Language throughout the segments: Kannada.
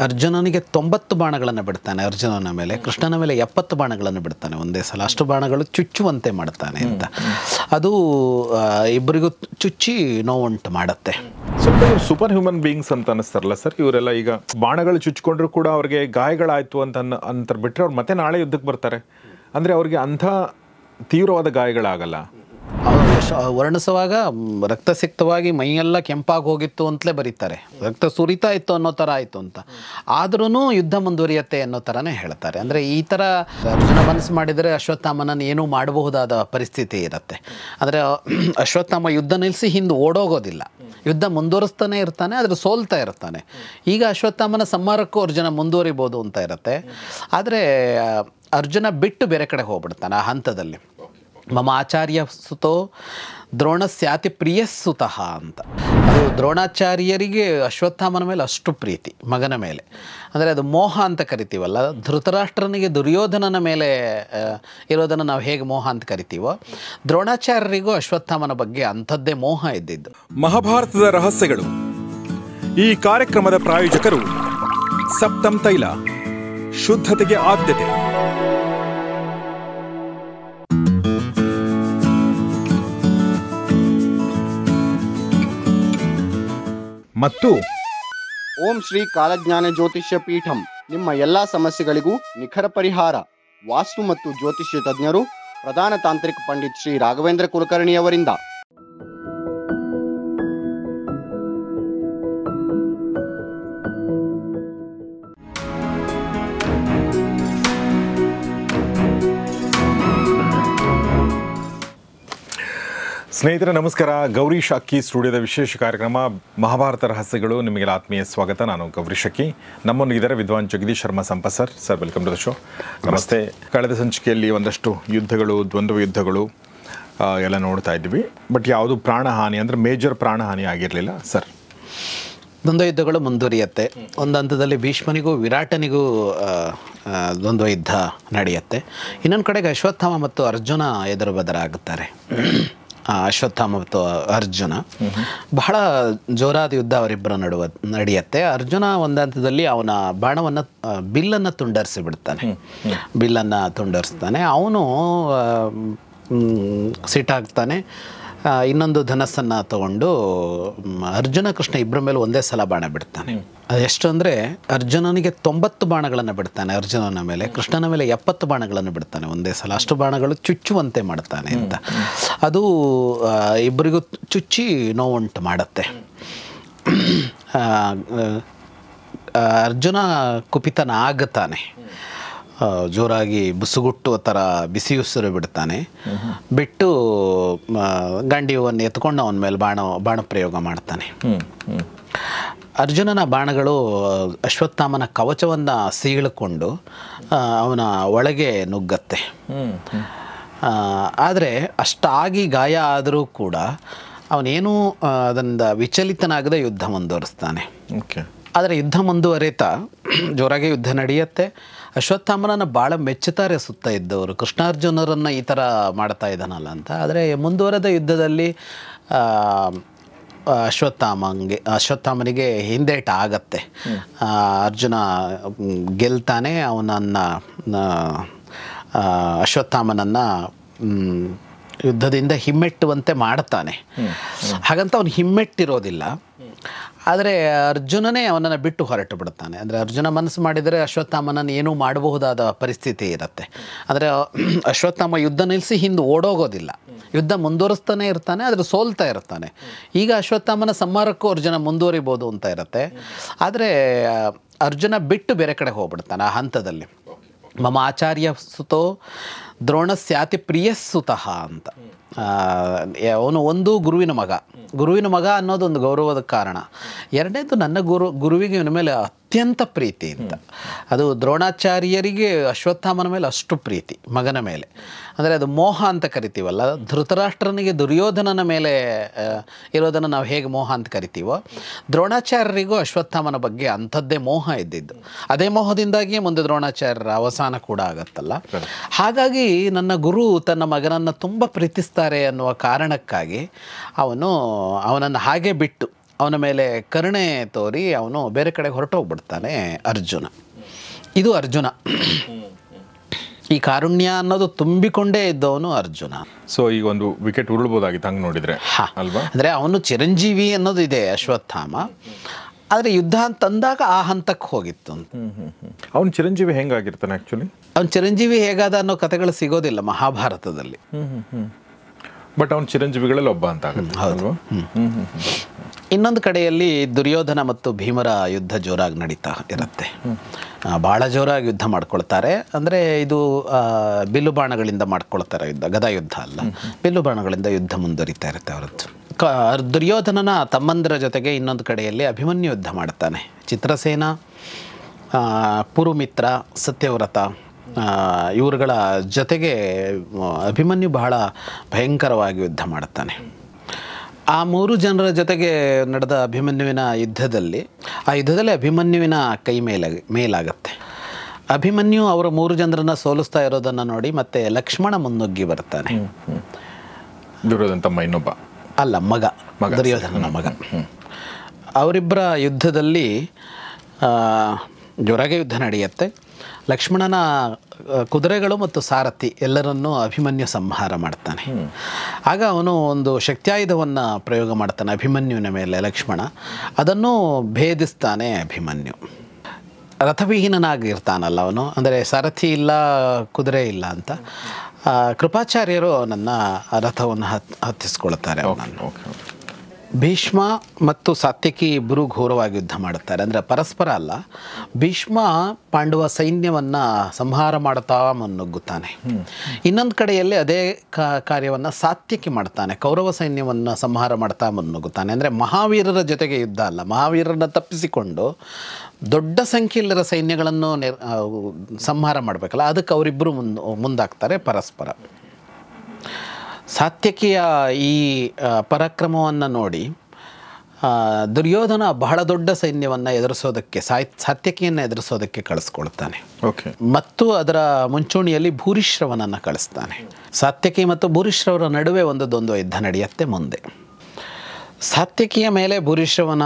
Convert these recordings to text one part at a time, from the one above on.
ಅರ್ಜುನನಿಗೆ 90 ಬಾಣಗಳನ್ನು ಬಿಡ್ತಾನೆ ಅರ್ಜುನನ ಮೇಲೆ, ಕೃಷ್ಣನ ಮೇಲೆ 70 ಬಾಣಗಳನ್ನು ಬಿಡ್ತಾನೆ ಒಂದೇ ಸಲ. ಅಷ್ಟು ಬಾಣಗಳು ಚುಚ್ಚುವಂತೆ ಮಾಡ್ತಾನೆ ಅಂತ. ಅದು ಇಬ್ಬರಿಗೂ ಚುಚ್ಚಿ ನೋವುಂಟು ಮಾಡುತ್ತೆ. ಸ್ವಲ್ಪ ಇವ್ರು ಸೂಪರ್ ಹ್ಯೂಮನ್ ಬೀಯಿಂಗ್ಸ್ ಅಂತ ಅನ್ನಿಸ್ತಾರಲ್ಲ ಸರ್ ಇವರೆಲ್ಲ? ಈಗ ಬಾಣಗಳು ಚುಚ್ಕೊಂಡ್ರು ಕೂಡ ಅವ್ರಿಗೆ ಗಾಯಗಳಾಯ್ತು ಅಂತ ಬಿಟ್ಟರೆ ಅವ್ರು ಮತ್ತೆ ನಾಳೆ ಯುದ್ಧಕ್ಕೆ ಬರ್ತಾರೆ ಅಂದರೆ ಅವ್ರಿಗೆ ಅಂಥ ತೀವ್ರವಾದ ಗಾಯಗಳಾಗಲ್ಲ. ವರ್ಣಿಸುವಾಗ ರಕ್ತಸಿಕ್ತವಾಗಿ ಮೈಯೆಲ್ಲ ಕೆಂಪಾಗಿ ಹೋಗಿತ್ತು ಅಂತಲೇ ಬರೀತಾರೆ, ರಕ್ತ ಸುರಿತಾ ಇತ್ತು ಅನ್ನೋ ಥರ ಆಯಿತು ಅಂತ. ಆದ್ರೂ ಯುದ್ಧ ಮುಂದುವರಿಯುತ್ತೆ ಅನ್ನೋ ಥರನೇ ಹೇಳ್ತಾರೆ. ಅಂದರೆ ಈ ಥರ ಅರ್ಜುನ ಮನಸ್ಸು ಮಾಡಿದರೆ ಅಶ್ವತ್ಥಾಮನನ್ನು ಏನೂ ಮಾಡಬಹುದಾದ ಪರಿಸ್ಥಿತಿ ಇರುತ್ತೆ. ಅಂದರೆ ಅಶ್ವತ್ಥಾಮ ಯುದ್ಧ ನಿಲ್ಲಿಸಿ ಹಿಂದೆ ಓಡೋಗೋದಿಲ್ಲ, ಯುದ್ಧ ಮುಂದುವರಿಸ್ತಾನೆ ಇರ್ತಾನೆ, ಆದರೆ ಸೋಲ್ತಾ ಇರ್ತಾನೆ. ಈಗ ಅಶ್ವತ್ಥಾಮನ ಸಂಹಾರಕ್ಕೂ ಅರ್ಜುನ ಮುಂದುವರಿಬೋದು ಅಂತ ಇರುತ್ತೆ. ಆದರೆ ಅರ್ಜುನ ಬಿಟ್ಟು ಬೇರೆ ಕಡೆ ಹೋಗ್ಬಿಡ್ತಾನೆ ಆ ಹಂತದಲ್ಲಿ. ಮಮ ಆಚಾರ್ಯ ಸುತೋ ದ್ರೋಣಸ್ಯಾತಿ ಪ್ರಿಯಸ್ಸುತಃ ಅಂತ. ಅದು ದ್ರೋಣಾಚಾರ್ಯರಿಗೆ ಅಶ್ವತ್ಥಾಮನ ಮೇಲೆ ಅಷ್ಟು ಪ್ರೀತಿ, ಮಗನ ಮೇಲೆ. ಅಂದರೆ ಅದು ಮೋಹ ಅಂತ ಕರಿತೀವಲ್ಲ, ಧೃತರಾಷ್ಟ್ರನಿಗೆ ದುರ್ಯೋಧನನ ಮೇಲೆ ಇರೋದನ್ನು ನಾವು ಹೇಗೆ ಮೋಹ ಅಂತ ಕರಿತೀವೋ, ದ್ರೋಣಾಚಾರ್ಯರಿಗೂ ಅಶ್ವತ್ಥಾಮನ ಬಗ್ಗೆ ಅಂಥದ್ದೇ ಮೋಹ ಇದ್ದಿದ್ದು. ಮಹಾಭಾರತದ ರಹಸ್ಯಗಳು. ಈ ಕಾರ್ಯಕ್ರಮದ ಪ್ರಾಯೋಜಕರು ಸಪ್ತಮ್ ತೈಲ, ಶುದ್ಧತೆಗೆ ಆದ್ಯತೆ. ಮತ್ತು ಓಂ ಶ್ರೀ ಕಾಲಜ್ಞಾನ ಜ್ಯೋತಿಷ್ಯ ಪೀಠಂ, ನಿಮ್ಮ ಎಲ್ಲಾ ಸಮಸ್ಯೆಗಳಿಗೂ ನಿಖರ ಪರಿಹಾರ. ವಾಸ್ತು ಮತ್ತು ಜ್ಯೋತಿಷ್ಯ ತಜ್ಞರು, ಪ್ರಧಾನ ತಾಂತ್ರಿಕ ಪಂಡಿತ್ ಶ್ರೀ ರಾಘವೇಂದ್ರ ಕುಲಕರ್ಣಿಯವರಿಂದ. ಸ್ನೇಹಿತರೆ ನಮಸ್ಕಾರ. ಗೌರೀಶ್ ಅಕ್ಕಿ ಸ್ಟುಡಿಯೋದ ವಿಶೇಷ ಕಾರ್ಯಕ್ರಮ ಮಹಾಭಾರತ ರಹಸ್ಯಗಳು. ನಿಮಗೆಲ್ಲ ಆತ್ಮೀಯ ಸ್ವಾಗತ. ನಾನು ಗೌರೀಶ್ ಅಕ್ಕಿ. ನಮ್ಮೊಂದಿಗಿದ್ದಾರೆ ವಿದ್ವಾನ್ Jagadish Sharma Sampa sir. Sir welcome to the show. ನಮಸ್ತೆ. ಕಳೆದ ಸಂಚಿಕೆಯಲ್ಲಿ ಒಂದಷ್ಟು ಯುದ್ಧಗಳು, ದ್ವಂದ್ವ ಯುದ್ಧಗಳು ಎಲ್ಲ ನೋಡ್ತಾ ಇದ್ವಿ. ಬಟ್ ಯಾವುದು ಪ್ರಾಣಹಾನಿ ಅಂದರೆ ಮೇಜರ್ ಪ್ರಾಣಹಾನಿ ಆಗಿರಲಿಲ್ಲ ಸರ್. ದ್ವಂದ್ವ ಯುದ್ಧಗಳು ಮುಂದುವರಿಯುತ್ತೆ. ಒಂದು ಹಂತದಲ್ಲಿ ಭೀಷ್ಮನಿಗೂ ವಿರಾಟನಿಗೂ ದ್ವಂದ್ವ ಯುದ್ಧ ನಡೆಯುತ್ತೆ. ಇನ್ನೊಂದು ಕಡೆಗೆ ಅಶ್ವತ್ಥಾಮ ಮತ್ತು ಅರ್ಜುನ ಎದುರು ಬದರಾಗುತ್ತಾರೆ. ಅಶ್ವತ್ಥಾಮ ಮತ್ತು ಅರ್ಜುನ ಬಹಳ ಜೋರಾದ ಯುದ್ಧ ಅವರಿಬ್ಬರ ನಡೆಯುತ್ತೆ. ಅರ್ಜುನ ಒಂದು ಹಂತದಲ್ಲಿ ಅವನ ಬಾಣವನ್ನು ಬಿಲ್ಲನ್ನು ತುಂಡರಿಸಿ ಬಿಡ್ತಾನೆ, ಬಿಲ್ಲನ್ನು ತುಂಡರಿಸ್ತಾನೆ. ಅವನು ಸಿಟ್ಟಾಗ್ತಾನೆ. ಇನ್ನೊಂದು ಧನಸ್ಸನ್ನು ತಗೊಂಡು ಅರ್ಜುನ ಕೃಷ್ಣ ಇಬ್ಬರ ಮೇಲೆ ಒಂದೇ ಸಲ ಬಾಣ ಬಿಡ್ತಾನೆ. ಅದೆಷ್ಟು ಅಂದರೆ ಅರ್ಜುನನಿಗೆ 90 ಬಾಣಗಳನ್ನು ಬಿಡ್ತಾನೆ ಅರ್ಜುನನ ಮೇಲೆ, ಕೃಷ್ಣನ ಮೇಲೆ 70 ಬಾಣಗಳನ್ನು ಬಿಡ್ತಾನೆ ಒಂದೇ ಸಲ. ಅಷ್ಟು ಬಾಣಗಳು ಚುಚ್ಚುವಂತೆ ಮಾಡ್ತಾನೆ ಅಂತ. ಅದು ಇಬ್ಬರಿಗೂ ಚುಚ್ಚಿ ನೋವುಂಟು ಮಾಡುತ್ತೆ. ಅರ್ಜುನ ಕುಪಿತನಾಗುತ್ತಾನೆ, ಜೋರಾಗಿ ಬುಸುಗುಟ್ಟುವ ಥರ ಬಿಸಿಯುಸಿರು ಬಿಡ್ತಾನೆ. ಬಿಟ್ಟು ಗಾಂಡಿ ಹೂವನ್ನು ಎತ್ಕೊಂಡು ಅವನ ಮೇಲೆ ಬಾಣ ಪ್ರಯೋಗ ಮಾಡ್ತಾನೆ. ಅರ್ಜುನನ ಬಾಣಗಳು ಅಶ್ವತ್ಥಾಮನ ಕವಚವನ್ನು ಸೀಳಿಕೊಂಡು ಅವನ ಒಳಗೆ ನುಗ್ಗತ್ತೆ. ಆದರೆ ಅಷ್ಟಾಗಿ ಗಾಯ ಆದರೂ ಕೂಡ ಅವನೇನೂ ಅದರಿಂದ ವಿಚಲಿತನಾಗದೆ ಯುದ್ಧ ಮುಂದುವರಿಸ್ತಾನೆ. ಆದರೆ ಯುದ್ಧ ಮುಂದುವರಿತಾ ಜೋರಾಗಿ ಯುದ್ಧ ನಡೆಯುತ್ತೆ. ಅಶ್ವತ್ಥಾಮನನ್ನು ಭಾಳ ಮೆಚ್ಚುತ್ತಾರೆ ಸುತ್ತ ಇದ್ದವರು, ಕೃಷ್ಣಾರ್ಜುನರನ್ನು ಈ ಥರ ಮಾಡ್ತಾ ಇದ್ದಾನಲ್ಲ ಅಂತ. ಆದರೆ ಮುಂದುವರೆದ ಯುದ್ಧದಲ್ಲಿ ಅಶ್ವತ್ಥಾಮನಿಗೆ ಹಿಂದೇಟ ಆಗತ್ತೆ. ಅರ್ಜುನ ಗೆಲ್ತಾನೆ. ಅಶ್ವತ್ಥಾಮನನ್ನು ಯುದ್ಧದಿಂದ ಹಿಮ್ಮೆಟ್ಟುವಂತೆ ಮಾಡ್ತಾನೆ. ಹಾಗಂತ ಅವನು ಹಿಮ್ಮೆಟ್ಟಿರೋದಿಲ್ಲ, ಆದರೆ ಅರ್ಜುನನೇ ಅವನನ್ನು ಬಿಟ್ಟು ಹೊರಟು ಬಿಡ್ತಾನೆ. ಅಂದರೆ ಅರ್ಜುನ ಮನಸ್ಸು ಮಾಡಿದರೆ ಅಶ್ವತ್ಥಾಮನನ್ನು ಏನೂ ಮಾಡಬಹುದಾದ ಪರಿಸ್ಥಿತಿ ಇರುತ್ತೆ. ಅಂದರೆ ಅಶ್ವತ್ಥಾಮ ಯುದ್ಧ ನಿಲ್ಲಿಸಿ ಹಿಂದೆ ಓಡೋಗೋದಿಲ್ಲ, ಯುದ್ಧ ಮುಂದುವರಿಸ್ತಾನೆ ಇರ್ತಾನೆ, ಆದರೆ ಸೋಲ್ತಾ ಇರ್ತಾನೆ. ಈಗ ಅಶ್ವತ್ಥಾಮನ ಸಂಹಾರಕ್ಕೂ ಅರ್ಜುನ ಮುಂದುವರಿಬೋದು ಅಂತ ಇರುತ್ತೆ. ಆದರೆ ಅರ್ಜುನ ಬಿಟ್ಟು ಬೇರೆ ಕಡೆ ಹೋಗ್ಬಿಡ್ತಾನೆ ಆ ಹಂತದಲ್ಲಿ. ಮಮ ಆಚಾರ್ಯ ಸುತೋ ದ್ರೋಣಸ್ಯಾತಿ ಪ್ರಿಯಸ್ಸುತಃ ಅಂತ. ಅವನು ಒಂದು ಗುರುವಿನ ಮಗ ಅನ್ನೋದು ಒಂದು ಗೌರವದ ಕಾರಣ. ಎರಡನೇದು ನನ್ನ ಗುರುವಿಗೆ ಇವನ ಮೇಲೆ ಅತ್ಯಂತ ಪ್ರೀತಿ ಅಂತ. ಅದು ದ್ರೋಣಾಚಾರ್ಯರಿಗೆ ಅಶ್ವತ್ಥಾಮನ ಮೇಲೆ ಅಷ್ಟು ಪ್ರೀತಿ, ಮಗನ ಮೇಲೆ. ಅಂದರೆ ಅದು ಮೋಹ ಅಂತ ಕರಿತೀವಲ್ಲ, ಧೃತರಾಷ್ಟ್ರನಿಗೆ ದುರ್ಯೋಧನನ ಮೇಲೆ ಇರೋದನ್ನು ನಾವು ಹೇಗೆ ಮೋಹ ಅಂತ ಕರಿತೀವೋ, ದ್ರೋಣಾಚಾರ್ಯರಿಗೂ ಅಶ್ವತ್ಥಾಮನ ಬಗ್ಗೆ ಅಂಥದ್ದೇ ಮೋಹ ಇದ್ದಿದ್ದು. ಅದೇ ಮೋಹದಿಂದಾಗಿಯೇ ಮುಂದೆ ದ್ರೋಣಾಚಾರ್ಯರ ಅವಸಾನ ಕೂಡ ಆಗತ್ತಲ್ಲ. ಹಾಗಾಗಿ ನನ್ನ ಗುರು ತನ್ನ ಮಗನನ್ನು ತುಂಬ ಪ್ರೀತಿಸ್ತಾರೆ ಅನ್ನುವ ಕಾರಣಕ್ಕಾಗಿ ಅವನನ್ನು ಹಾಗೆ ಬಿಟ್ಟು ಅವನ ಮೇಲೆ ಕರುಣೆ ತೋರಿ ಅವನು ಬೇರೆ ಕಡೆ ಹೊರಟೋಗ್ಬಿಡ್ತಾನೆ ಅರ್ಜುನ. ಇದು ಅರ್ಜುನ. ಈ ಕಾರುಣ್ಯ ಅನ್ನೋದು ತುಂಬಿಕೊಂಡೇ ಇದ್ದವನು ಅರ್ಜುನ. ಸೊ ಈಗ ಒಂದು ವಿಕೆಟ್ ಉರುಳ್ಬೋದಾಗಿತ್ತು ಹಂಗೆ ನೋಡಿದರೆ ಅಲ್ವಾ? ಅಂದರೆ ಅವನು ಚಿರಂಜೀವಿ ಅನ್ನೋದು ಇದೆ ಅಶ್ವತ್ಥಾಮ, ಆದರೆ ಯುದ್ಧ ಅಂತಂದಾಗ ಆ ಹಂತಕ್ಕೆ ಹೋಗಿತ್ತು ಅಂತ. ಅವನು ಚಿರಂಜೀವಿ ಹೆಂಗಾಗಿರ್ತಾನೆ ಆ್ಯಕ್ಚುಲಿ? ಅವನು ಚಿರಂಜೀವಿ ಹೇಗಾದ ಅನ್ನೋ ಕಥೆಗಳು ಸಿಗೋದಿಲ್ಲ ಮಹಾಭಾರತದಲ್ಲಿ. ಬಟ್ ಅವನು ಚಿರಂಜೀವಿಗಳಲ್ಲಿ ಒಬ್ಬ ಅಂತ ಹೌದು. ಇನ್ನೊಂದು ಕಡೆಯಲ್ಲಿ ದುರ್ಯೋಧನ ಮತ್ತು ಭೀಮರ ಯುದ್ಧ ಜೋರಾಗಿ ನಡೀತಾ ಇರುತ್ತೆ. ಭಾಳ ಜೋರಾಗಿ ಯುದ್ಧ ಮಾಡ್ಕೊಳ್ತಾರೆ. ಅಂದರೆ ಇದು ಬಿಲ್ಲು ಬಾಣಗಳಿಂದ ಮಾಡ್ಕೊಳ್ತಾರೆ ಯುದ್ಧ, ಗದಾ ಯುದ್ಧ ಅಲ್ಲ, ಬಿಲ್ಲು ಬಾಣಗಳಿಂದ ಯುದ್ಧ ಮುಂದುವರಿತಾ ಇರುತ್ತೆ ಅವರದ್ದು. ದುರ್ಯೋಧನನ ತಮ್ಮಂದಿರ ಜೊತೆಗೆ ಇನ್ನೊಂದು ಕಡೆಯಲ್ಲಿ ಅಭಿಮನ್ಯು ಯುದ್ಧ ಮಾಡ್ತಾನೆ. ಚಿತ್ರಸೇನ, ಪುರುಮಿತ್ರ, ಸತ್ಯವ್ರತ ಇವರುಗಳ ಜೊತೆಗೆ ಅಭಿಮನ್ಯು ಬಹಳ ಭಯಂಕರವಾಗಿ ಯುದ್ಧ ಮಾಡ್ತಾನೆ. ಆ 3 ಜನರ ಜೊತೆಗೆ ನಡೆದ ಅಭಿಮನ್ಯುವಿನ ಯುದ್ಧದಲ್ಲಿ, ಆ ಯುದ್ಧದಲ್ಲಿ ಅಭಿಮನ್ಯುವಿನ ಕೈ ಮೇಲಾಗತ್ತೆ. ಅಭಿಮನ್ಯು ಅವರ 3 ಜನರನ್ನು ಸೋಲಿಸ್ತಾ ಇರೋದನ್ನು ನೋಡಿ ಮತ್ತೆ ಲಕ್ಷ್ಮಣ ಮುನ್ನುಗ್ಗಿ ಬರ್ತಾನೆ. ದುರ್ಯೋಧನ ತಮ್ಮ ಇನ್ನೊಬ್ಬ ಅಲ್ಲ, ಮಗ, ದುರ್ಯೋಧನನ ಮಗ. ಅವರಿಬ್ಬರ ಯುದ್ಧದಲ್ಲಿ ಜೋರಾಗಿ ಯುದ್ಧ ನಡೆಯುತ್ತೆ. ಲಕ್ಷ್ಮಣನ ಕುದುರೆಗಳು ಮತ್ತು ಸಾರಥಿ ಎಲ್ಲರನ್ನೂ ಅಭಿಮನ್ಯು ಸಂಹಾರ ಮಾಡ್ತಾನೆ. ಆಗ ಅವನು ಒಂದು ಶಕ್ತ್ಯಾಯುಧವನ್ನು ಪ್ರಯೋಗ ಮಾಡ್ತಾನೆ ಅಭಿಮನ್ಯುವಿನ ಮೇಲೆ ಲಕ್ಷ್ಮಣ. ಅದನ್ನು ಭೇದಿಸ್ತಾನೆ ಅಭಿಮನ್ಯು. ರಥವಿಹೀನನಾಗಿರ್ತಾನಲ್ಲ ಅವನು, ಅಂದರೆ ಸಾರಥಿ ಇಲ್ಲ, ಕುದುರೆ ಇಲ್ಲ ಅಂತ. ಕೃಪಾಚಾರ್ಯರು ಅವನನ್ನು ರಥವನ್ನು ಹತ್ತಿಸ್ಕೊಳ್ತಾರೆ ಅವನನ್ನು. ಭೀಷ್ಮ ಮತ್ತು ಸಾತ್ಯಕಿ ಇಬ್ಬರು ಘೋರವಾಗಿ ಯುದ್ಧ ಮಾಡುತ್ತಾರೆ. ಅಂದರೆ ಪರಸ್ಪರ ಅಲ್ಲ, ಭೀಷ್ಮ ಪಾಂಡವ ಸೈನ್ಯವನ್ನು ಸಂಹಾರ ಮಾಡುತ್ತಾ ಮುನ್ನುಗ್ಗುತ್ತಾನೆ. ಇನ್ನೊಂದು ಕಡೆಯಲ್ಲಿ ಅದೇ ಕಾರ್ಯವನ್ನು ಸಾತ್ಯಕಿ ಮಾಡ್ತಾನೆ, ಕೌರವ ಸೈನ್ಯವನ್ನು ಸಂಹಾರ ಮಾಡ್ತಾ ಮುನ್ನುಗ್ಗುತ್ತಾನೆ. ಅಂದರೆ ಮಹಾವೀರರ ಜೊತೆಗೆ ಯುದ್ಧ ಅಲ್ಲ, ಮಹಾವೀರರನ್ನು ತಪ್ಪಿಸಿಕೊಂಡು ದೊಡ್ಡ ಸಂಖ್ಯೆಯಲ್ಲಿರೋ ಸೈನ್ಯಗಳನ್ನು ಸಂಹಾರ ಮಾಡಬೇಕಲ್ಲ, ಅದಕ್ಕೆ ಅವರಿಬ್ಬರು ಮುಂದಾಗ್ತಾರೆ ಪರಸ್ಪರ. ಸಾತ್ಯಕಿಯ ಈ ಪರಾಕ್ರಮವನ್ನು ನೋಡಿ ದುರ್ಯೋಧನ ಬಹಳ ದೊಡ್ಡ ಸೈನ್ಯವನ್ನು ಎದುರಿಸೋದಕ್ಕೆ, ಸಾತ್ಯಕಿಯನ್ನು ಎದುರಿಸೋದಕ್ಕೆ ಕಳಿಸ್ಕೊಳ್ತಾನೆ. ಮತ್ತು ಅದರ ಮುಂಚೂಣಿಯಲ್ಲಿ ಭೂರಿಶ್ರವನನ್ನು ಕಳಿಸ್ತಾನೆ. ಸಾತ್ಯಕಿ ಮತ್ತು ಭೂರಿಶ್ರವರ ನಡುವೆ ಒಂದೊಂದು ಯುದ್ಧ ನಡೆಯುತ್ತೆ ಮುಂದೆ. ಸಾತ್ಯಕಿಯ ಮೇಲೆ ಭೂರಿಶ್ರವನ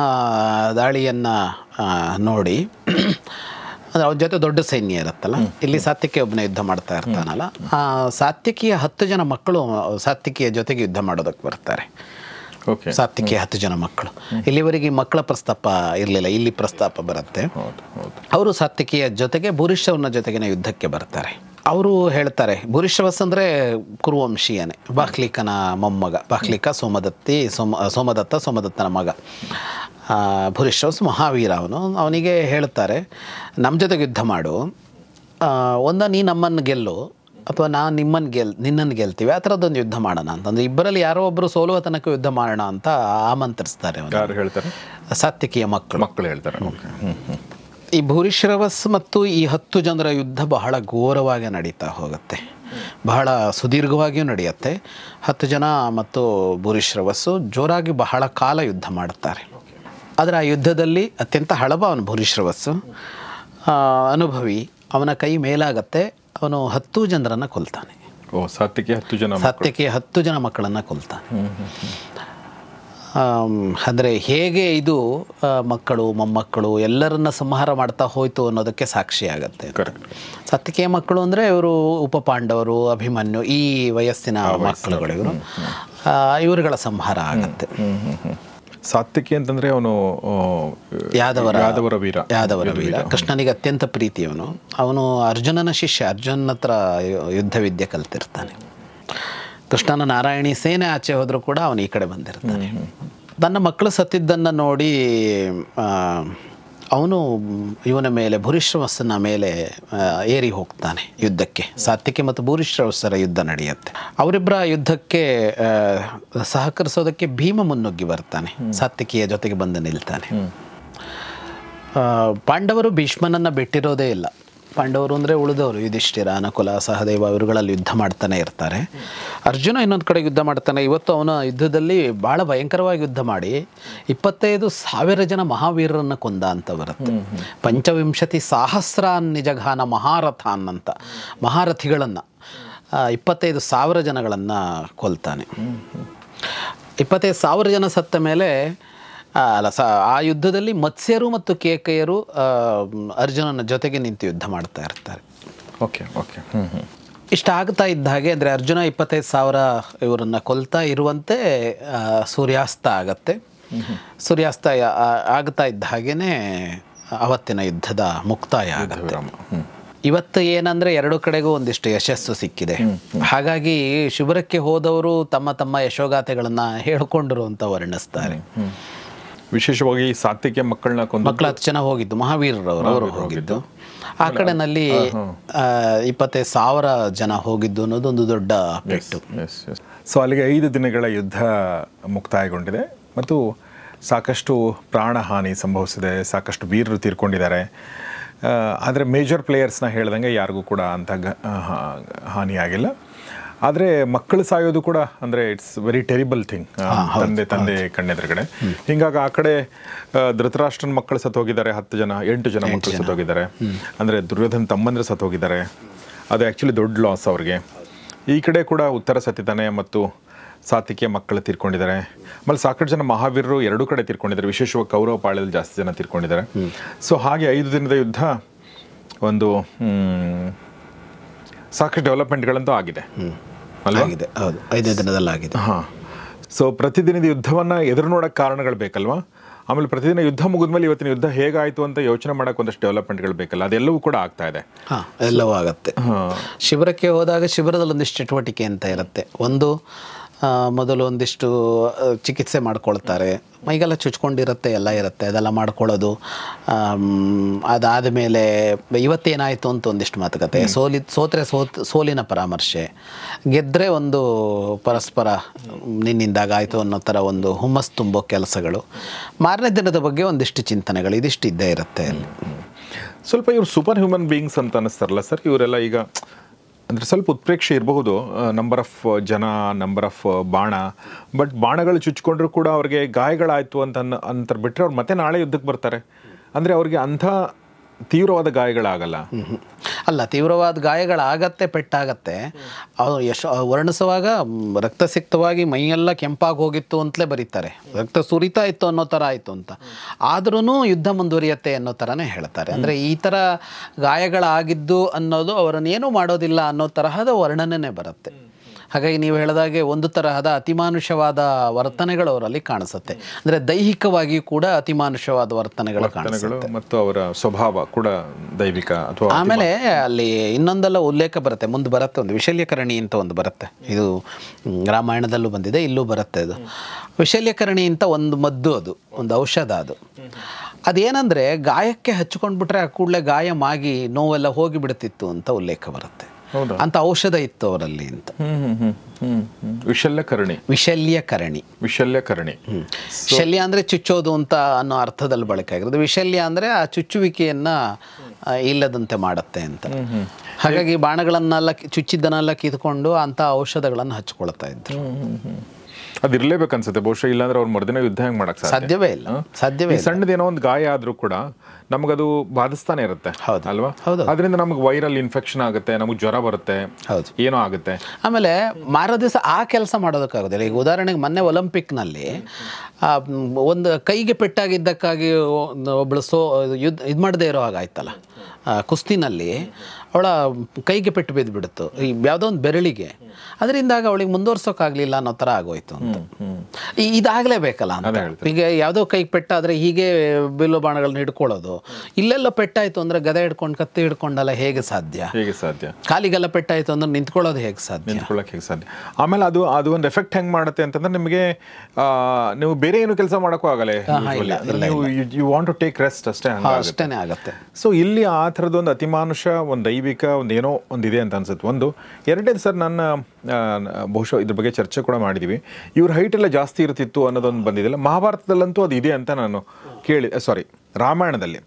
ದಾಳಿಯನ್ನು ನೋಡಿ, ಅಂದರೆ ಅವ್ರ ಜೊತೆ ದೊಡ್ಡ ಸೈನ್ಯ ಇರುತ್ತಲ್ಲ, ಇಲ್ಲಿ ಸಾತ್ಯಕಿ ಒಬ್ಬನೇ ಯುದ್ಧ ಮಾಡ್ತಾ ಇರ್ತಾನಲ್ಲ, ಆ ಸಾತ್ಯಕಿಯ 10 ಜನ ಮಕ್ಕಳು ಸಾತ್ಯಕಿಯ ಜೊತೆಗೆ ಯುದ್ಧ ಮಾಡೋದಕ್ಕೆ ಬರ್ತಾರೆ. ಸಾತ್ಯಕಿಯ 10 ಜನ ಮಕ್ಕಳು. ಇಲ್ಲಿವರೆಗೆ ಮಕ್ಕಳ ಪ್ರಸ್ತಾಪ ಇರಲಿಲ್ಲ, ಇಲ್ಲಿ ಪ್ರಸ್ತಾಪ ಬರುತ್ತೆ. ಅವರು ಸಾತ್ಯಕಿಯ ಜೊತೆಗೆ ಭೂರಿಶ್ರವನ ಜೊತೆಗಿನ ಯುದ್ಧಕ್ಕೆ ಬರ್ತಾರೆ. ಅವರು ಹೇಳ್ತಾರೆ, ಭೂರಿಶ್ರವಸ್ ಅಂದರೆ ಕುರುವಂಶೀಯನೇ, ಬಾಹ್ಲಿಕನ ಮೊಮ್ಮಗ. ಬಾಹ್ಲಿಕ ಸೋಮದತ್ತನ ಮಗ. ಭೂರಿಶ್ರವಸ್ ಮಹಾವೀರ ಅವನಿಗೆ ಹೇಳ್ತಾರೆ, ನಮ್ಮ ಜೊತೆಗೆ ಯುದ್ಧ ಮಾಡು, ನೀ ನಮ್ಮನ್ನು ಗೆಲ್ಲು ಅಥವಾ ನಾನು ನಿನ್ನನ್ನು ಗೆಲ್ತೀವಿ, ಆ ಥರದ್ದೊಂದು ಯುದ್ಧ ಮಾಡೋಣ ಅಂತಂದ್ರೆ ಇಬ್ಬರಲ್ಲಿ ಯಾರೋ ಒಬ್ಬರು ಸೋಲುವ ತನಕ ಯುದ್ಧ ಮಾಡೋಣ ಅಂತ ಆಮಂತ್ರಿಸ್ತಾರೆ. ಯಾರು ಹೇಳ್ತಾರೆ? ಸಾತ್ಯಕಿಯ ಮಕ್ಕಳು ಹೇಳ್ತಾರೆ. ಈ ಭೂರಿಶ್ರವಸ್ ಮತ್ತು ಈ 10 ಜನರ ಯುದ್ಧ ಬಹಳ ಘೋರವಾಗಿ ನಡೀತಾ ಹೋಗುತ್ತೆ, ಬಹಳ ಸುದೀರ್ಘವಾಗಿಯೂ ನಡೆಯುತ್ತೆ. 10 ಜನ ಮತ್ತು ಭೂರಿಶ್ರವಸ್ಸು ಜೋರಾಗಿ ಬಹಳ ಕಾಲ ಯುದ್ಧ ಮಾಡುತ್ತಾರೆ. ಆದರೆ ಆ ಯುದ್ಧದಲ್ಲಿ ಅತ್ಯಂತ ಹಳಬ ಅವನು ಭೂರಿಶ್ರವಸ್ಸು, ಅನುಭವಿ. ಅವನ ಕೈ ಮೇಲಾಗತ್ತೆ, ಅವನು 10 ಜನರನ್ನು ಕೊಲ್ತಾನೆ. ಸಾತ್ಯಕಿಯ 10 ಜನ ಮಕ್ಕಳನ್ನು ಕೊಲ್ತಾನೆ. ಅಂದರೆ ಹೇಗೆ ಇದು ಮಕ್ಕಳು ಮೊಮ್ಮಕ್ಕಳು ಎಲ್ಲರನ್ನ ಸಂಹಾರ ಮಾಡ್ತಾ ಹೋಯ್ತು ಅನ್ನೋದಕ್ಕೆ ಸಾಕ್ಷಿಯಾಗತ್ತೆ. ಸಾತ್ಯಕಿಯ ಮಕ್ಕಳು ಅಂದರೆ ಇವರು ಉಪಪಾಂಡವರು, ಅಭಿಮನ್ಯು, ಈ ವಯಸ್ಸಿನ ಮಕ್ಕಳುಗಳು. ಇವರುಗಳ ಸಂಹಾರ ಆಗತ್ತೆ. ಸಾತ್ಯಕಿ ಅಂತಂದ್ರೆ ಅವನು ಯಾದವರ ವೀರ, ಕೃಷ್ಣನಿಗೆ ಅತ್ಯಂತ ಪ್ರೀತಿಯವನು. ಅವನು ಅರ್ಜುನನ ಶಿಷ್ಯ, ಅರ್ಜುನನ ಹತ್ರ ಯುದ್ಧ ವಿದ್ಯೆ ಕಲ್ತಿರ್ತಾನೆ. ಕೃಷ್ಣನ ನಾರಾಯಣಿ ಸೇನೆ ಆಚೆ ಹೋದರೂ ಕೂಡ ಅವನು ಈ ಕಡೆ ಬಂದಿರ್ತಾನೆ. ತನ್ನ ಮಕ್ಕಳು ಸತ್ತಿದ್ದನ್ನು ನೋಡಿ ಅವನು ಇವನ ಮೇಲೆ, ಭೂರಿಶ್ರವಸ್ಸನ ಮೇಲೆ ಏರಿ ಹೋಗ್ತಾನೆ ಯುದ್ಧಕ್ಕೆ. ಸಾತ್ಯಕಿ ಮತ್ತು ಭೂರಿಶ್ರವಸ್ಸರ ಯುದ್ಧ ನಡೆಯುತ್ತೆ. ಅವರಿಬ್ಬರ ಯುದ್ಧಕ್ಕೆ ಸಹಕರಿಸೋದಕ್ಕೆ ಭೀಮ ಮುನ್ನುಗ್ಗಿ ಬರ್ತಾನೆ, ಸಾತ್ಯಕಿಯ ಜೊತೆಗೆ ಬಂದು ನಿಲ್ತಾನೆ. ಪಾಂಡವರು ಭೀಷ್ಮನನ್ನು ಬಿಟ್ಟಿರೋದೇ ಇಲ್ಲ. ಪಾಂಡವರು ಅಂದರೆ ಉಳಿದವರು, ಯುಧಿಷ್ಠಿರ, ನಕುಲ, ಸಹದೇವ ಇವರುಗಳಲ್ಲಿ ಯುದ್ಧ ಮಾಡ್ತಾನೆ ಇರ್ತಾರೆ. ಅರ್ಜುನ ಇನ್ನೊಂದು ಕಡೆ ಯುದ್ಧ ಮಾಡ್ತಾನೆ. ಇವತ್ತು ಅವನ ಯುದ್ಧದಲ್ಲಿ ಭಾಳ ಭಯಂಕರವಾಗಿ ಯುದ್ಧ ಮಾಡಿ 25,000 ಜನ ಮಹಾವೀರರನ್ನು ಕೊಂದ ಅಂತ ಬರುತ್ತೆ. 25,000 ನಿಜಘಾನ ಮಹಾರಥಾನ್ ಅಂತ, ಮಹಾರಥಿಗಳನ್ನು 25,000 ಜನಗಳನ್ನು ಕೊಲ್ತಾನೆ. 25,000 ಜನ ಸತ್ತ ಮೇಲೆ ಅಲ್ಲ ಆ ಯುದ್ಧದಲ್ಲಿ ಮತ್ಸ್ಯರು ಮತ್ತು ಕೇಕಯ್ಯರು ಅರ್ಜುನನ ಜೊತೆಗೆ ನಿಂತು ಯುದ್ಧ ಮಾಡ್ತಾ ಇರ್ತಾರೆ. Okay okay. ಇಷ್ಟ ಆಗ್ತಾ ಇದ್ದ ಹಾಗೆ ಅಂದರೆ ಅರ್ಜುನ 25,000 ಇವರನ್ನು ಕೊಲ್ತಾ ಇರುವಂತೆ ಸೂರ್ಯಾಸ್ತ ಆಗತ್ತೆ. ಸೂರ್ಯಾಸ್ತ ಆಗ್ತಾ ಇದ್ದ ಹಾಗೇನೆ ಅವತ್ತಿನ ಯುದ್ಧದ ಮುಕ್ತಾಯ ಆಗುತ್ತೆ. ಇವತ್ತು ಏನಂದರೆ ಎರಡು ಕಡೆಗೂ ಒಂದಿಷ್ಟು ಯಶಸ್ಸು ಸಿಕ್ಕಿದೆ. ಹಾಗಾಗಿ ಶಿಬಿರಕ್ಕೆ ಹೋದವರು ತಮ್ಮ ತಮ್ಮ ಯಶೋಗಾಥೆಗಳನ್ನು ಹೇಳಿಕೊಂಡರು ಅಂತ ವರ್ಣಿಸ್ತಾರೆ. ವಿಶೇಷವಾಗಿ ಸಾತ್ವಿಕ ಮಕ್ಕಳು 10 ಜನ ಹೋಗಿದ್ದು, ಮಹಾವೀರರವರು ಹೋಗಿದ್ದು. ಆ ಕಡೆನಲ್ಲಿ 25,000 ಜನ ಹೋಗಿದ್ದು ಅನ್ನೋದೊಂದು ದೊಡ್ಡ ಪೆಟ್ಟು. ಸೊ ಅಲ್ಲಿಗೆ 5 ದಿನಗಳ ಯುದ್ಧ ಮುಕ್ತಾಯಗೊಂಡಿದೆ ಮತ್ತು ಸಾಕಷ್ಟು ಪ್ರಾಣಹಾನಿ ಸಂಭವಿಸಿದೆ, ಸಾಕಷ್ಟು ವೀರರು ತೀರ್ಕೊಂಡಿದ್ದಾರೆ. ಆದರೆ ಮೇಜರ್ ಪ್ಲೇಯರ್ಸ್ನ ಹೇಳ್ದಂಗೆ ಯಾರಿಗೂ ಕೂಡ ಅಂಥ ಹಾನಿಯಾಗಿಲ್ಲ. ಆದರೆ ಮಕ್ಕಳು ಸಾಯೋದು ಕೂಡ ಅಂದರೆ ಇಟ್ಸ್ ವೆರಿ ಟೆರಿಬಲ್ ಥಿಂಗ್. ತಂದೆ ಕಣ್ಣೆದುರುಗಡೆ. ಹಿಂಗಾಗಿ ಆ ಕಡೆ ಧೃತರಾಷ್ಟ್ರನ ಮಕ್ಕಳು ಸತ್ತೋಗಿದ್ದಾರೆ, 8 ಜನ ಮಕ್ಕಳು ಸತ್ತೋಗಿದ್ದಾರೆ. ಅಂದರೆ ದುರ್ಯೋಧನ ತಮ್ಮಂದ್ರೆ ಸತ್ತೋಗಿದ್ದಾರೆ. ಅದು ಆ್ಯಕ್ಚುಲಿ ದೊಡ್ಡ ಲಾಸ್ ಅವ್ರಿಗೆ. ಈ ಕಡೆ ಕೂಡ ಉತ್ತರ ಸತ್ಯತಾನೆ ಮತ್ತು ಸಾತ್ವಿಕೆಯ ಮಕ್ಕಳು ತೀರ್ಕೊಂಡಿದ್ದಾರೆ. ಆಮೇಲೆ ಸಾಕಷ್ಟು ಜನ ಮಹಾವೀರರು ಎರಡೂ ಕಡೆ ತೀರ್ಕೊಂಡಿದ್ದಾರೆ. ವಿಶೇಷವಾಗಿ ಕೌರವ ಪಾಳ್ಯದಲ್ಲಿ ಜಾಸ್ತಿ ಜನ ತೀರ್ಕೊಂಡಿದ್ದಾರೆ. ಸೊ ಹಾಗೆ 5 ದಿನದ ಯುದ್ಧ ಒಂದು ಸಾಕಷ್ಟು ಡೆವಲಪ್ಮೆಂಟ್ಗಳಂತೂ ಆಗಿದೆ ಆಗಿದೆ. ಹೌದು, 5 ದಿನದಲ್ಲಿ ಆಗಿದೆ. ಹಾಂ. ಸೊ ಪ್ರತಿದಿನದ ಯುದ್ಧವನ್ನು ಎದುರು ನೋಡೋಕ್ಕೆ ಕಾರಣಗಳು ಬೇಕಲ್ವಾ? ಆಮೇಲೆ ಪ್ರತಿದಿನ ಯುದ್ಧ ಮುಗಿದ್ಮೇಲೆ ಇವತ್ತಿನ ಯುದ್ಧ ಹೇಗಾಯಿತು ಅಂತ ಯೋಚನೆ ಮಾಡೋಕೆ ಒಂದಷ್ಟು ಡೆವಲಪ್ಮೆಂಟ್ಗಳು ಬೇಕಲ್ಲ, ಅದೆಲ್ಲವೂ ಕೂಡ ಆಗ್ತಾ ಇದೆ. ಹಾಂ, ಎಲ್ಲವೂ ಆಗುತ್ತೆ. ಶಿಬಿರಕ್ಕೆ ಹೋದಾಗ ಶಿಬಿರದಲ್ಲಿ ಒಂದಿಷ್ಟು ಚಟುವಟಿಕೆ ಅಂತ ಇರುತ್ತೆ. ಒಂದು ಮೊದಲು ಒಂದಿಷ್ಟು ಚಿಕಿತ್ಸೆ ಮಾಡ್ಕೊಳ್ತಾರೆ, ಮೈಗೆಲ್ಲ ಚುಚ್ಕೊಂಡಿರುತ್ತೆ, ಎಲ್ಲ ಇರುತ್ತೆ, ಅದೆಲ್ಲ ಮಾಡ್ಕೊಳ್ಳೋದು. ಅದಾದ ಮೇಲೆ ಇವತ್ತೇನಾಯಿತು ಅಂತ ಒಂದಿಷ್ಟು ಮಾತುಕತೆ, ಸೋತ್ರೆ ಸೋಲಿನ ಪರಾಮರ್ಶೆ, ಗೆದ್ದರೆ ಒಂದು ಪರಸ್ಪರ ನಿನ್ನಿಂದಾಗ ಆಯಿತು ಅನ್ನೋ ಥರ ಒಂದು ಹುಮ್ಮಸ್ಸು ತುಂಬೋ ಕೆಲಸಗಳು, ಮಾರನೇ ದಿನದ ಬಗ್ಗೆ ಒಂದಿಷ್ಟು ಚಿಂತನೆಗಳು, ಇದಿಷ್ಟು ಇದ್ದೇ ಇರುತ್ತೆ ಅಲ್ಲಿ. ಸ್ವಲ್ಪ ಇವರು ಸೂಪರ್ ಹ್ಯೂಮನ್ ಬೀಯಿಂಗ್ಸ್ ಅಂತ ಅನ್ನಿಸ್ತಾರಲ್ಲ ಸರ್ ಇವರೆಲ್ಲ? ಈಗ ಅಂದರೆ ಸ್ವಲ್ಪ ಉತ್ಪ್ರೇಕ್ಷೆ ಇರಬಹುದು, ನಂಬರ್ ಆಫ್ ಜನ, ನಂಬರ್ ಆಫ್ ಬಾಣ, ಬಟ್ ಬಾಣಗಳು ಚುಚ್ಕೊಂಡ್ರು ಕೂಡ ಅವ್ರಿಗೆ ಗಾಯಗಳಾಯಿತು ಅಂತ ಬಿಟ್ಟರೆ ಅವ್ರು ಮತ್ತೆ ನಾಳೆ ಯುದ್ಧಕ್ಕೆ ಬರ್ತಾರೆ. ಅಂದರೆ ಅವ್ರಿಗೆ ಅಂಥ ತೀವ್ರವಾದ ಗಾಯಗಳಾಗಲ್ಲ. ಅಲ್ಲ, ತೀವ್ರವಾದ ಗಾಯಗಳಾಗತ್ತೆ, ಪೆಟ್ಟಾಗತ್ತೆ. ಅವರು ವರ್ಣಿಸುವಾಗ ರಕ್ತಸಿಕ್ತವಾಗಿ ಮೈಯೆಲ್ಲ ಕೆಂಪಾಗಿ ಹೋಗಿತ್ತು ಅಂತಲೇ ಬರೀತಾರೆ, ರಕ್ತ ಸುರಿತಾ ಇತ್ತು ಅನ್ನೋ ಥರ ಆಯಿತು ಅಂತ. ಆದ್ರೂ ಯುದ್ಧ ಮುಂದುವರಿಯುತ್ತೆ ಅನ್ನೋ ಥರನೇ ಹೇಳ್ತಾರೆ. ಅಂದರೆ ಈ ಥರ ಗಾಯಗಳಾಗಿದ್ದು ಅನ್ನೋದು ಅವರನ್ನೇನೂ ಮಾಡೋದಿಲ್ಲ ಅನ್ನೋ ತರಹದ ವರ್ಣನೆ ಬರುತ್ತೆ. ಹಾಗಾಗಿ ನೀವು ಹೇಳಿದಾಗೆ ಒಂದು ತರಹದ ಅತಿಮಾನುಷವಾದ ವರ್ತನೆಗಳು ಅವರಲ್ಲಿ ಕಾಣಿಸುತ್ತೆ. ಅಂದರೆ ದೈಹಿಕವಾಗಿ ಕೂಡ ಅತಿಮಾನುಷವಾದ ವರ್ತನೆಗಳು ಕಾಣಿಸುತ್ತೆ ಮತ್ತು ಅವರ ಸ್ವಭಾವ ಕೂಡ ದೈವಿಕ. ಅಥವಾ ಆಮೇಲೆ ಅಲ್ಲಿ ಇನ್ನೊಂದೆಲ್ಲ ಉಲ್ಲೇಖ ಬರುತ್ತೆ, ಮುಂದೆ ಬರುತ್ತೆ, ಒಂದು ವಿಶಲ್ಯಕರಣಿ ಅಂತ ಒಂದು ಬರುತ್ತೆ. ಇದು ರಾಮಾಯಣದಲ್ಲೂ ಬಂದಿದೆ, ಇಲ್ಲೂ ಬರುತ್ತೆ. ಅದು ವಿಶಲ್ಯಕರಣಿ ಅಂತ ಒಂದು ಮದ್ದು, ಅದು ಒಂದು ಔಷಧ. ಅದೇನಂದರೆ ಗಾಯಕ್ಕೆ ಹಚ್ಕೊಂಡ್ಬಿಟ್ರೆ ಆ ಕೂಡಲೇ ಗಾಯ ಮಾಗಿ ನೋವೆಲ್ಲ ಹೋಗಿಬಿಡ್ತಿತ್ತು ಅಂತ ಉಲ್ಲೇಖ ಬರುತ್ತೆ. ಅಂತ ಔಷಧ ಇತ್ತು ಅವರಲ್ಲಿ ಅಂತ. ವಿಶಲ್ಯಕರಣಿ. ಶಲ್ಯ ಅಂದರೆ ಚುಚ್ಚೋದು ಅಂತ ಅನ್ನೋ ಅರ್ಥದಲ್ಲಿ ಬಳಕೆ ಆಗಿರೋದು. ವಿಶಲ್ಯ ಅಂದರೆ ಆ ಚುಚ್ಚುವಿಕೆಯನ್ನ ಇಲ್ಲದಂತೆ ಮಾಡುತ್ತೆ ಅಂತ. ಹಾಗಾಗಿ ಬಾಣಗಳನ್ನೆಲ್ಲ ಚುಚ್ಚಿದ್ದನ್ನೆಲ್ಲ ಕಿತ್ಕೊಂಡು ಅಂತ ಔಷಧಗಳನ್ನು ಹಚ್ಕೊಳ್ತಾ ಇದ್ರು. ಅದಿರ್ಲೇಬೇಕು ಅನ್ಸುತ್ತೆ ಬಹುಶಃ, ಇಲ್ಲಾಂದ್ರೆ ಅವ್ರು ಮರುದಿನ ಯುದ್ಧ ಹೆಂಗೆ ಮಾಡಕ್ ಸಾಧ್ಯವೇ ಇಲ್ಲ. ಸಣ್ಣದೇನೋ ಒಂದು ಗಾಯ ಆದ್ರೂ ಕೂಡ ನಮಗದು ಬಾಧಿಸ್ತಾನೆ ಇರುತ್ತೆ ಅಲ್ವಾ? ಅದರಿಂದ ನಮಗೆ ವೈರಲ್ ಇನ್ಫೆಕ್ಷನ್ ಆಗುತ್ತೆ, ನಮಗೆ ಜ್ವರ ಬರುತ್ತೆ, ಏನೋ ಆಗುತ್ತೆ. ಆಮೇಲೆ ಮಾರೋ ದಿವಸ ಆ ಕೆಲಸ ಮಾಡೋದಕ್ಕಾಗೋದಿಲ್ಲ. ಈಗ ಉದಾಹರಣೆಗೆ ಮೊನ್ನೆ ಒಲಿಂಪಿಕ್ನಲ್ಲಿ ಒಂದು ಕೈಗೆ ಪೆಟ್ಟಾಗಿದ್ದಕ್ಕಾಗಿ ಒಬ್ಬಳು ಇದು ಮಾಡದೇ ಇರೋ ಹಾಗಾಯ್ತಲ್ಲ, ಕುಸ್ತಿನಲ್ಲಿ ಅವಳ ಕೈಗೆ ಪೆಟ್ಟು ಬಿದ್ದುಬಿಡ್ತು, ಈ ಯಾವುದೋ ಒಂದು ಬೆರಳಿಗೆ. ಅದರಿಂದಾಗ ಅವಳಿಗೆ ಮುಂದುವರ್ಸೋಕ್ಕಾಗಲಿಲ್ಲ ಅನ್ನೋ ಥರ ಆಗೋಯ್ತು ಅಂತ. ಇದಾಗಲೇಬೇಕಲ್ಲ ಅಂತ. ಈಗ ಯಾವುದೋ ಕೈಗೆ ಪೆಟ್ಟಾದರೆ ಹೀಗೆ ಬಿಲ್ಲು ಬಾಣಗಳನ್ನ ಹಿಡ್ಕೊಳ್ಳೋದು, ಇಲ್ಲೆಲ್ಲ ಪೆಟ್ಟಾಯಿತು ಅಂದರೆ ಗದೆ ಹಿಡ್ಕೊಂಡು ಕತ್ತಿ ಹಿಡ್ಕೊಂಡಲ್ಲ ಹೇಗೆ ಸಾಧ್ಯ? ಕಾಲಿಗೆಲ್ಲ ಪೆಟ್ಟಾಯಿತು ಅಂದ್ರೆ ನಿಂತ್ಕೊಳ್ಳೋದು ಹೇಗೆ ಸಾಧ್ಯ? ಆಮೇಲೆ ಅದು ಒಂದು ಎಫೆಕ್ಟ್ ಹೆಂಗೆ ಮಾಡುತ್ತೆ ಅಂತಂದ್ರೆ ನಿಮಗೆ ನೀವು ಬೇರೆ ಏನು ಕೆಲಸ ಮಾಡೋಕ್ಕೂ ಆಗಲ್ಲ. You want to take rest ಅಷ್ಟೇ ಆಗುತ್ತೆ. ಸೊ ಇಲ್ಲಿ ಆ ಥರದ್ದು ಒಂದು ಅತಿಮಾನುಷ, ಒಂದು ದೈವಿಕ ಒಂದು ಏನೋ ಒಂದಿದೆ ಅಂತ ಅನ್ಸುತ್ತೆ. ಒಂದು ಎರಡನೇದು ಸರ್, ನನ್ನ ಬಹುಶಃ ಇದ್ರ ಬಗ್ಗೆ ಚರ್ಚೆ ಕೂಡ ಮಾಡಿದ್ದೀವಿ, ಇವ್ರ ಹೈಟ್ ಎಲ್ಲ ಜಾಸ್ತಿ ಇರ್ತಿತ್ತು ಅನ್ನೋದೊಂದು ಬಂದಿದೆಯಲ್ಲ. ಮಹಾಭಾರತದಲ್ಲಂತೂ ಅದು ಇದೆ ಅಂತ ನಾನು ರಾಮಾಯಣದಲ್ಲಿ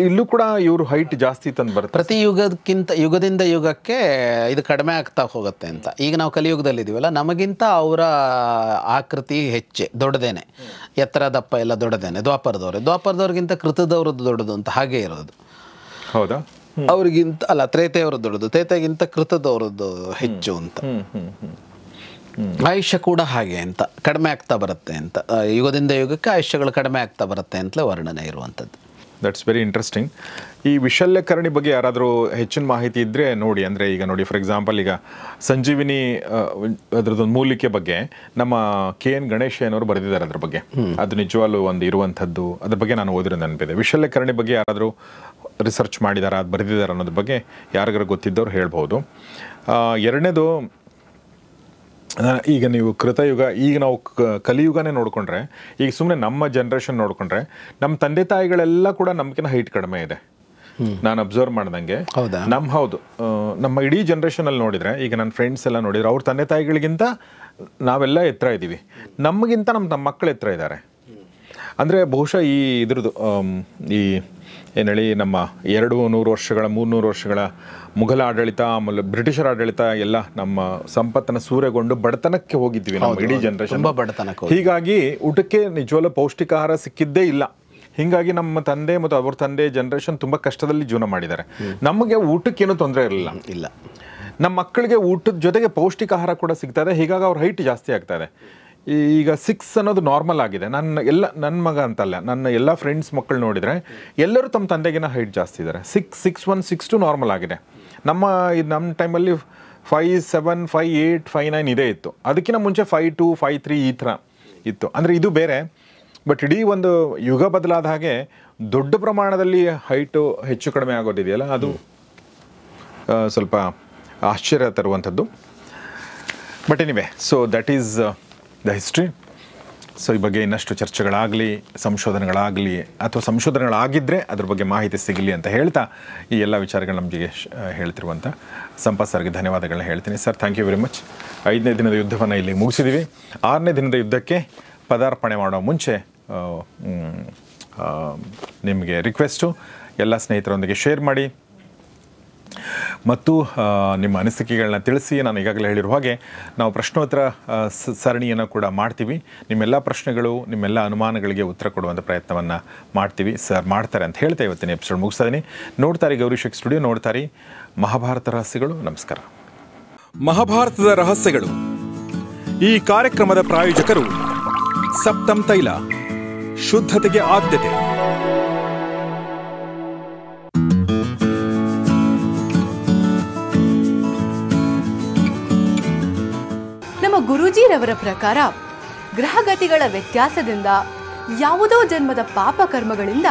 ಇಲ್ಲೂ ಕೂಡ ಇವರು ಹೈಟ್ ಜಾಸ್ತಿ ತಂದು ಬರುತ್ತೆ. ಪ್ರತಿ ಯುಗದಿಂದ ಯುಗಕ್ಕೆ ಇದು ಕಡಿಮೆ ಆಗ್ತಾ ಹೋಗುತ್ತೆ ಅಂತ. ಈಗ ನಾವು ಕಲಿಯುಗದಲ್ಲಿದ್ದೀವಲ್ಲ, ನಮಗಿಂತ ಅವರ ಆಕೃತಿ ದೊಡ್ಡದೇನೆ, ಎತ್ತರ ದಪ್ಪ ಎಲ್ಲ ದೊಡ್ಡದೇನೆ. ದ್ವಾಪರದವ್ರಿಗಿಂತ ಕೃತದವ್ರದ್ದು ದೊಡ್ಡದು ಅಂತ ಹಾಗೆ ಇರೋದು. ಹೌದಾ? ಅವ್ರಿಗಿಂತ ಅಲ್ಲ, ತ್ರೇತೆಯವ್ರದ್ದು ದೊಡ್ಡದು, ತ್ರೇತೆಗಿಂತ ಕೃತದವ್ರದ್ದು ಹೆಚ್ಚು ಅಂತ. ಆಯುಷ್ಯ ಕೂಡ ಹಾಗೆ ಅಂತ ಕಡಿಮೆ ಆಗ್ತಾ ಬರುತ್ತೆ ಅಂತ, ಯುಗದಿಂದ ಯುಗಕ್ಕೆ ಆಯುಷ್ಯಗಳು ಕಡಿಮೆ ಆಗ್ತಾ ಬರುತ್ತೆ ಅಂತಲೇ ವರ್ಣನೆ ಇರುವಂಥದ್ದು. That's very interesting. ಈ ವಿಶಲ್ಯಕರಣಿ ಬಗ್ಗೆ ಯಾರಾದರೂ ಹೆಚ್ಚಿನ ಮಾಹಿತಿ ಇದ್ದರೆ ನೋಡಿ. ಅಂದರೆ ಈಗ ನೋಡಿ, ಫಾರ್ ಎಕ್ಸಾಂಪಲ್ ಈಗ ಸಂಜೀವಿನಿ ಅದರದ್ದೊಂದು ಮೂಲಿಕೆ ಬಗ್ಗೆ ನಮ್ಮ KN ಗಣೇಶಯ್ಯನವರು ಬರೆದಿದ್ದಾರೆ ಅದ್ರ ಬಗ್ಗೆ. ಅದು ನಿಜವಾಗ್ಲೂ ಒಂದು ಇರುವಂಥದ್ದು, ಅದ್ರ ಬಗ್ಗೆ ನಾನು ಓದಿರೋ ನೆನಪಿದೆ. ವಿಶಲ್ಯಕರಣಿ ಬಗ್ಗೆ ಯಾರಾದರೂ ರಿಸರ್ಚ್ ಮಾಡಿದಾರ, ಅದು ಬರೆದಿದ್ದಾರೆ ಅನ್ನೋದ್ರ ಬಗ್ಗೆ ಯಾರಿಗಾರು ಗೊತ್ತಿದ್ದವ್ರು ಹೇಳ್ಬೋದು. ಎರಡನೇದು, ಈಗ ನೀವು ಕೃತಯುಗ, ಈಗ ನಾವು ಕಲಿಯುಗನೇ ನೋಡಿಕೊಂಡ್ರೆ, ಈಗ ಸುಮ್ಮನೆ ನಮ್ಮ ಜನ್ರೇಷನ್ ನೋಡಿಕೊಂಡ್ರೆ ನಮ್ಮ ತಂದೆ ತಾಯಿಗಳೆಲ್ಲ ಕೂಡ ನಮ್ಗಿಂತ ಹೈಟ್ ಕಡಿಮೆ ಇದೆ. ನಾನು ಅಬ್ಸರ್ವ್ ಮಾಡ್ದಂಗೆ ನಮ್ಮ ಇಡೀ ಜನ್ರೇಷನಲ್ಲಿ ನೋಡಿದರೆ, ಈಗ ನನ್ನ ಫ್ರೆಂಡ್ಸ್ ಎಲ್ಲ ನೋಡಿದ್ರೆ ಅವ್ರ ತಂದೆ ತಾಯಿಗಳಿಗಿಂತ ನಾವೆಲ್ಲ ಎತ್ತರ ಇದ್ದೀವಿ, ನಮಗಿಂತ ನಮ್ಮ ಮಕ್ಕಳು ಎತ್ತರ ಇದ್ದಾರೆ. ಅಂದರೆ ಬಹುಶಃ ಈ ಇದ್ರದ್ದು ಈ ಏನು ಹೇಳಿ, ನಮ್ಮ 200 ವರ್ಷಗಳ 300 ವರ್ಷಗಳ ಮುಘಲ ಆಡಳಿತ, ಆಮೇಲೆ ಬ್ರಿಟಿಷರ ಆಡಳಿತ ಎಲ್ಲ ನಮ್ಮ ಸಂಪತ್ತನ್ನು ಸೂರೆಗೊಂಡು ಬಡತನಕ್ಕೆ ಹೋಗಿದ್ವಿ ನಮ್ಮ ಇಡೀ ಜನರೇಷನ್. ಹೀಗಾಗಿ ಊಟಕ್ಕೆ ನಿಜವಾಗ್ಲೂ ಪೌಷ್ಟಿಕಾಹಾರ ಸಿಕ್ಕಿದ್ದೇ ಇಲ್ಲ. ಹೀಗಾಗಿ ನಮ್ಮ ತಂದೆ ಮತ್ತು ಅವ್ರ ತಂದೆ ಜನರೇಷನ್ ತುಂಬ ಕಷ್ಟದಲ್ಲಿ ಜೀವನ ಮಾಡಿದ್ದಾರೆ. ನಮಗೆ ಊಟಕ್ಕೇನು ತೊಂದರೆ ಇಲ್ಲ. ನಮ್ಮ ಮಕ್ಕಳಿಗೆ ಊಟದ ಜೊತೆಗೆ ಪೌಷ್ಟಿಕಾಹಾರ ಕೂಡ ಸಿಗ್ತಾ ಇದೆ. ಹೀಗಾಗಿ ಅವ್ರ ಹೈಟ್ ಜಾಸ್ತಿ ಆಗ್ತಾ ಇದೆ. ಈಗ 6 ಅನ್ನೋದು ನಾರ್ಮಲ್ ಆಗಿದೆ. ನನ್ನ ಮಗ ಅಂತಲ್ಲ, ನನ್ನ ಎಲ್ಲ ಫ್ರೆಂಡ್ಸ್ ಮಕ್ಕಳು ನೋಡಿದರೆ ಎಲ್ಲರೂ ತಮ್ಮ ತಂದೆಗಿನ ಹೈಟ್ ಜಾಸ್ತಿ ಇದ್ದಾರೆ. 6'1", 6'2" ನಾರ್ಮಲ್ ಆಗಿದೆ. ನಮ್ಮ ಟೈಮಲ್ಲಿ 5'7", 5'8", 5'9" ಇದೇ ಇತ್ತು. ಅದಕ್ಕಿಂತ ಮುಂಚೆ 5'2", 5'3" ಈ ಥರ ಇತ್ತು. ಅಂದರೆ ಇದು ಬೇರೆ. ಬಟ್ ಇಡೀ ಒಂದು ಯುಗ ಬದಲಾದ ಹಾಗೆ ದೊಡ್ಡ ಪ್ರಮಾಣದಲ್ಲಿ ಹೈಟು ಹೆಚ್ಚು ಕಡಿಮೆ ಆಗೋದಿದೆಯಲ್ಲ, ಅದು ಸ್ವಲ್ಪ ಆಶ್ಚರ್ಯ ತರುವಂಥದ್ದು. But anyway, so that is the history. So ಈ ಬಗ್ಗೆ ಇನ್ನಷ್ಟು ಚರ್ಚೆಗಳಾಗಲಿ, ಸಂಶೋಧನೆಗಳಾಗಲಿ, ಅಥವಾ ಸಂಶೋಧನೆಗಳಾಗಿದ್ದರೆ ಅದ್ರ ಬಗ್ಗೆ ಮಾಹಿತಿ ಸಿಗಲಿ ಅಂತ ಹೇಳ್ತಾ, ಈ ಎಲ್ಲ ವಿಚಾರಗಳು ನಮಗೆ ಹೇಳ್ತಿರುವಂಥ ಸಂಪತ್ ಸರ್ಗೆ ಧನ್ಯವಾದಗಳನ್ನ ಹೇಳ್ತೀನಿ. Sir, thank you very much. 5ನೇ ದಿನದ ಯುದ್ಧವನ್ನು ಇಲ್ಲಿ ಮುಗಿಸಿದ್ದೀವಿ. 6ನೇ ದಿನದ ಯುದ್ಧಕ್ಕೆ ಪದಾರ್ಪಣೆ ಮಾಡೋ ಮುಂಚೆ ನಿಮಗೆ ರಿಕ್ವೆಸ್ಟು, ಎಲ್ಲ ಸ್ನೇಹಿತರೊಂದಿಗೆ ಶೇರ್ ಮಾಡಿ ಮತ್ತು ನಿಮ್ಮ ಅನಿಸಿಕೆಗಳನ್ನ ತಿಳಿಸಿ. ನಾನು ಈಗಾಗಲೇ ಹೇಳಿರುವ ಹಾಗೆ ನಾವು ಪ್ರಶ್ನೋತ್ತರ ಸರಣಿಯನ್ನು ಕೂಡ ಮಾಡ್ತೀವಿ. ನಿಮ್ಮೆಲ್ಲ ಪ್ರಶ್ನೆಗಳು, ನಿಮ್ಮೆಲ್ಲ ಅನುಮಾನಗಳಿಗೆ ಉತ್ತರ ಕೊಡುವಂಥ ಪ್ರಯತ್ನವನ್ನು ಮಾಡ್ತೀವಿ. ಸರ್ ಮಾಡ್ತಾರೆ ಅಂತ ಹೇಳ್ತಾ ಇವತ್ತಿನ ಎಪಿಸೋಡ್ ಮುಗಿಸ್ತಾ ಇದ್ದೀನಿ. ನೋಡ್ತಾರೆ ಗೌರಿ ಶಕ್ತಿ ಸ್ಟುಡಿಯೋ, ನೋಡ್ತಾರೆ ಮಹಾಭಾರತ ರಹಸ್ಯಗಳು. ನಮಸ್ಕಾರ. ಮಹಾಭಾರತದ ರಹಸ್ಯಗಳು ಈ ಕಾರ್ಯಕ್ರಮದ ಪ್ರಾಯೋಜಕರು ಸಪ್ತಮ್ ತೈಲ, ಶುದ್ಧತೆಗೆ ಆದ್ಯತೆ. ನಮ್ಮ ಗುರೂಜಿರವರ ಪ್ರಕಾರ ಗ್ರಹಗತಿಗಳ ವ್ಯತ್ಯಾಸದಿಂದ ಯಾವುದೋ ಜನ್ಮದ ಪಾಪ ಕರ್ಮಗಳಿಂದ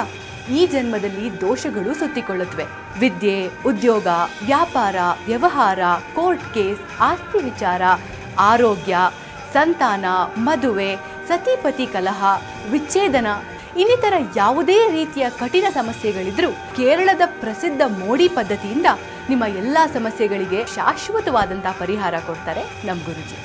ಈ ಜನ್ಮದಲ್ಲಿ ದೋಷಗಳು ಸುತ್ತಿಕೊಳ್ಳುತ್ತವೆ. ವಿದ್ಯೆ, ಉದ್ಯೋಗ, ವ್ಯಾಪಾರ, ವ್ಯವಹಾರ, ಕೋರ್ಟ್ ಕೇಸ್, ಆಸ್ತಿ ವಿಚಾರ, ಆರೋಗ್ಯ, ಸಂತಾನ, ಮದುವೆ, ಸತಿಪತಿ ಕಲಹ, ವಿಚ್ಛೇದನ, ಇನ್ನಿತರ ಯಾವುದೇ ರೀತಿಯ ಕಠಿಣ ಸಮಸ್ಯೆಗಳಿದ್ರೂ ಕೇರಳದ ಪ್ರಸಿದ್ಧ ಮೋಡಿ ಪದ್ಧತಿಯಿಂದ ನಿಮ್ಮ ಎಲ್ಲ ಸಮಸ್ಯೆಗಳಿಗೆ ಶಾಶ್ವತವಾದಂತಹ ಪರಿಹಾರ ಕೊಡ್ತಾರೆ ನಮ್ಮ ಗುರೂಜಿ.